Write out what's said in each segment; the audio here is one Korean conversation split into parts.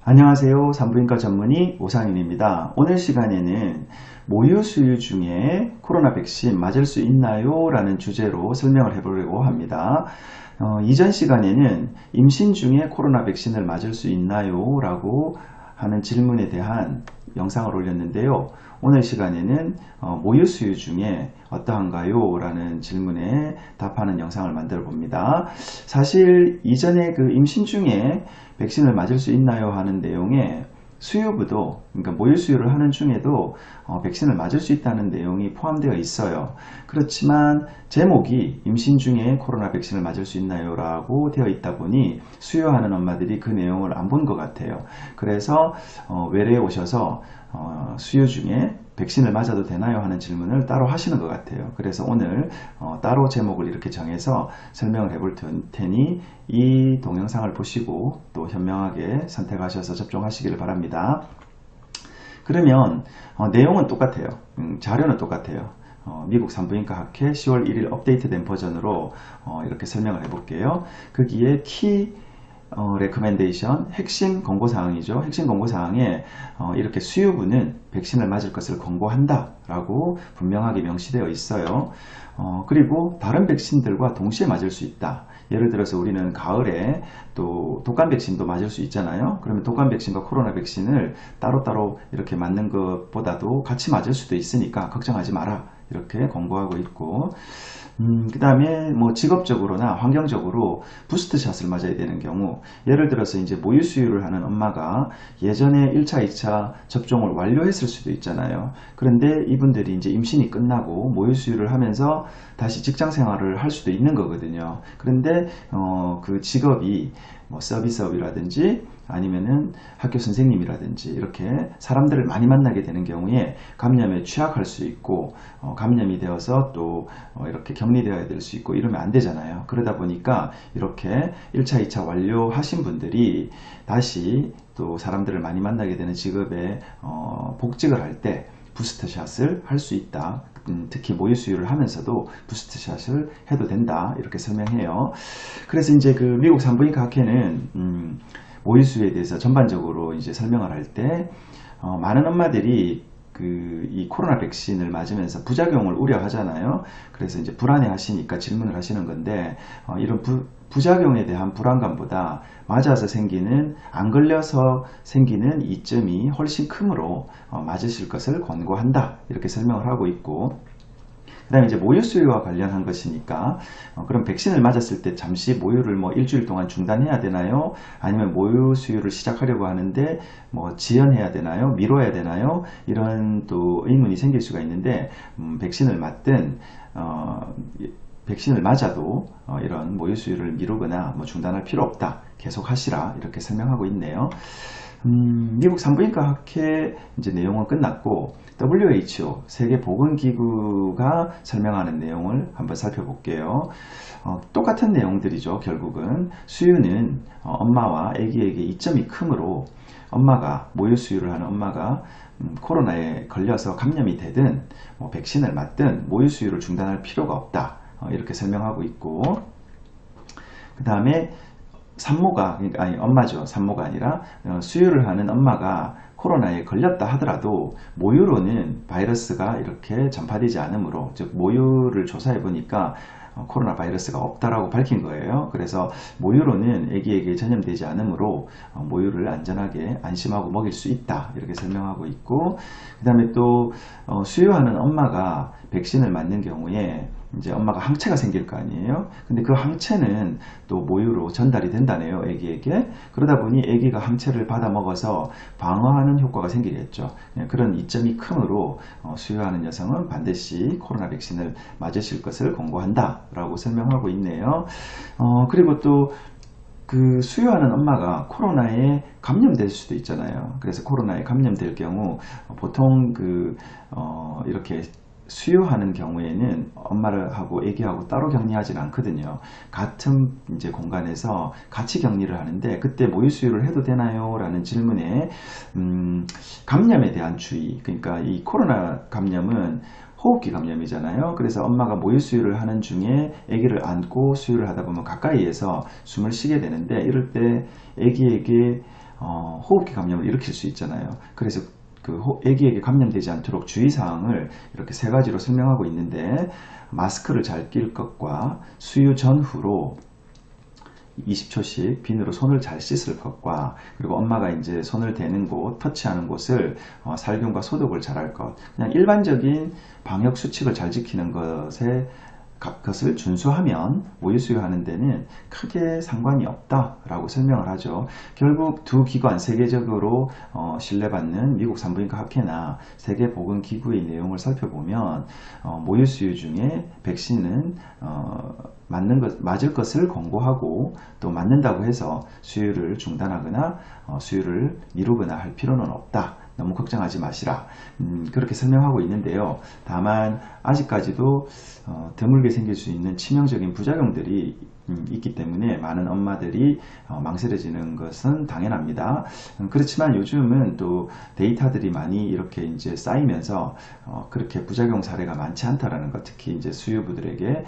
안녕하세요. 산부인과 전문의 오상인입니다. 오늘 시간에는 모유 수유 중에 코로나 백신 맞을 수 있나요? 라는 주제로 설명을 해보려고 합니다. 이전 시간에는 임신 중에 코로나 백신을 맞을 수 있나요? 라고 하는 질문에 대한 영상을 올렸는데요. 오늘 시간에는 모유 수유 중에 어떠한가요? 라는 질문에 답하는 영상을 만들어 봅니다. 사실 이전에 그 임신 중에 백신을 맞을 수 있나요? 하는 내용에 수유부도, 그러니까 모유 수유를 하는 중에도 백신을 맞을 수 있다는 내용이 포함되어 있어요. 그렇지만 제목이 임신 중에 코로나 백신을 맞을 수 있나요? 라고 되어 있다 보니 수유하는 엄마들이 그 내용을 안 본 것 같아요. 그래서 외래에 오셔서 수유 중에 백신을 맞아도 되나요? 하는 질문을 따로 하시는 것 같아요. 그래서 오늘 따로 제목을 이렇게 정해서 설명을 해볼 테니 이 동영상을 보시고 또 현명하게 선택하셔서 접종하시기를 바랍니다. 그러면 내용은 똑같아요. 자료는 똑같아요. 미국 산부인과 학회 10월 1일 업데이트된 버전으로 이렇게 설명을 해볼게요. 거기에 키 레커멘데이션, 핵심 권고사항이죠. 핵심 권고사항에 이렇게 수유부는 백신을 맞을 것을 권고한다 라고 분명하게 명시되어 있어요. 그리고 다른 백신들과 동시에 맞을 수 있다. 예를 들어서 우리는 가을에 또 독감 백신도 맞을 수 있잖아요. 그러면 독감 백신과 코로나 백신을 따로따로 이렇게 맞는 것보다도 같이 맞을 수도 있으니까 걱정하지 마라. 이렇게 권고하고 있고, 그 다음에 뭐 직업적으로나 환경적으로 부스트샷을 맞아야 되는 경우, 예를 들어서 이제 모유 수유를 하는 엄마가 예전에 1차, 2차 접종을 완료했을 수도 있잖아요. 그런데 이분들이 이제 임신이 끝나고 모유 수유를 하면서 다시 직장 생활을 할 수도 있는 거거든요. 그런데 그 직업이 뭐 서비스업이라든지 아니면은 학교 선생님이라든지 이렇게 사람들을 많이 만나게 되는 경우에 감염에 취약할 수 있고 감염이 되어서 또 이렇게 격리되어야 될 수 있고 이러면 안 되잖아요. 그러다 보니까 이렇게 1차, 2차 완료하신 분들이 다시 또 사람들을 많이 만나게 되는 직업에 복직을 할 때 부스트샷을 할 수 있다. 특히 모유 수유를 하면서도 부스트샷을 해도 된다. 이렇게 설명해요. 그래서 이제 그 미국 산부인과 학회는 모유 수유에 대해서 전반적으로 이제 설명을 할 때 많은 엄마들이 이 코로나 백신을 맞으면서 부작용을 우려하잖아요. 그래서 이제 불안해 하시니까 질문을 하시는 건데 이런 부작용에 대한 불안감보다 맞아서 생기는, 안 걸려서 생기는 이점이 훨씬 크므로 맞으실 것을 권고한다. 이렇게 설명을 하고 있고, 그 다음에 이제 모유 수유와 관련한 것이니까 그럼 백신을 맞았을 때 잠시 모유를 뭐 일주일 동안 중단해야 되나요? 아니면 모유 수유를 시작하려고 하는데 뭐 지연해야 되나요? 미뤄야 되나요? 이런 또 의문이 생길 수가 있는데 백신을 맞든 백신을 맞아도 이런 모유 수유를 미루거나 뭐 중단할 필요 없다. 계속 하시라. 이렇게 설명하고 있네요. 미국 산부인과 학회 이제 내용은 끝났고, WHO 세계보건기구가 설명하는 내용을 한번 살펴볼게요. 똑같은 내용들이죠. 결국은 수유는 엄마와 아기에게 이점이 크므로 엄마가 모유 수유를 하는 엄마가 코로나에 걸려서 감염이 되든 뭐 백신을 맞든 모유 수유를 중단할 필요가 없다. 이렇게 설명하고 있고, 그 다음에 산모가, 아니 엄마죠. 산모가 아니라 수유를 하는 엄마가 코로나에 걸렸다 하더라도 모유로는 바이러스가 이렇게 전파되지 않으므로, 즉 모유를 조사해 보니까 코로나 바이러스가 없다라고 밝힌 거예요. 그래서 모유로는 아기에게 전염되지 않으므로 모유를 안전하게 안심하고 먹일 수 있다. 이렇게 설명하고 있고, 그 다음에 또 수유하는 엄마가 백신을 맞는 경우에 이제 엄마가 항체가 생길 거 아니에요. 근데 그 항체는 또 모유로 전달이 된다네요. 아기에게. 그러다 보니 아기가 항체를 받아 먹어서 방어하는 효과가 생기겠죠. 그런 이점이 크므로 수유하는 여성은 반드시 코로나 백신을 맞으실 것을 권고한다 라고 설명하고 있네요. 그리고 또 그 수유하는 엄마가 코로나에 감염될 수도 있잖아요. 그래서 코로나에 감염될 경우 보통 이렇게 수유하는 경우에는 엄마를 하고 아기하고 따로 격리하지는 않거든요. 같은 이제 공간에서 같이 격리를 하는데, 그때 모유 수유를 해도 되나요? 라는 질문에 감염에 대한 주의, 그러니까 이 코로나 감염은 호흡기 감염이잖아요. 그래서 엄마가 모유 수유를 하는 중에 아기를 안고 수유를 하다 보면 가까이에서 숨을 쉬게 되는데, 이럴 때 아기에게 호흡기 감염을 일으킬 수 있잖아요. 그래서 아기에게 감염되지 않도록 주의사항을 이렇게 세 가지로 설명하고 있는데, 마스크를 잘 낄 것과 수유 전후로 20초씩 비누로 손을 잘 씻을 것과, 그리고 엄마가 이제 손을 대는 곳, 터치하는 곳을 살균과 소독을 잘 할 것, 그냥 일반적인 방역 수칙을 잘 지키는 것을 준수하면 모유 수유하는 데는 크게 상관이 없다라고 설명을 하죠. 결국 두 기관, 세계적으로 신뢰받는 미국 산부인과 학회나 세계보건기구의 내용을 살펴보면 모유 수유 중에 백신은 맞을 것을 권고하고, 또 맞는다고 해서 수유를 중단하거나 수유를 미루거나 할 필요는 없다. 너무 걱정하지 마시라. 그렇게 설명하고 있는데요. 다만 아직까지도 드물게 생길 수 있는 치명적인 부작용들이 있기 때문에 많은 엄마들이 망설여지는 것은 당연합니다. 그렇지만 요즘은 또 데이터들이 많이 이렇게 이제 쌓이면서 그렇게 부작용 사례가 많지 않다라는 것, 특히 이제 수유부들에게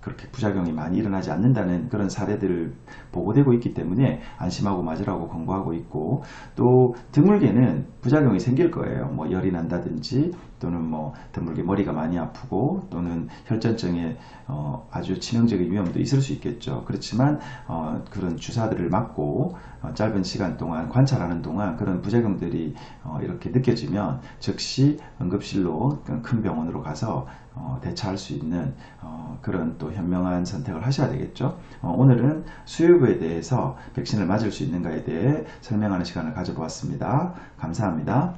그렇게 부작용이 많이 일어나지 않는다는 그런 사례들을 보고되고 있기 때문에 안심하고 맞으라고 권고하고 있고, 또 드물게는 부작용이 생길 거예요. 뭐 열이 난다든지, 또는 뭐 드물게 머리가 많이 아프고, 또는 혈전증에 아주 치명적인 위험도 있을 수 있겠죠. 그렇지만 그런 주사들을 맞고 짧은 시간 동안 관찰하는 동안 그런 부작용들이 이렇게 느껴지면 즉시 응급실로 큰 병원으로 가서 대처할 수 있는 그런 또 현명한 선택을 하셔야 되겠죠. 오늘은 수유부에 대해서 백신을 맞을 수 있는가에 대해 설명하는 시간을 가져보았습니다. 감사합니다.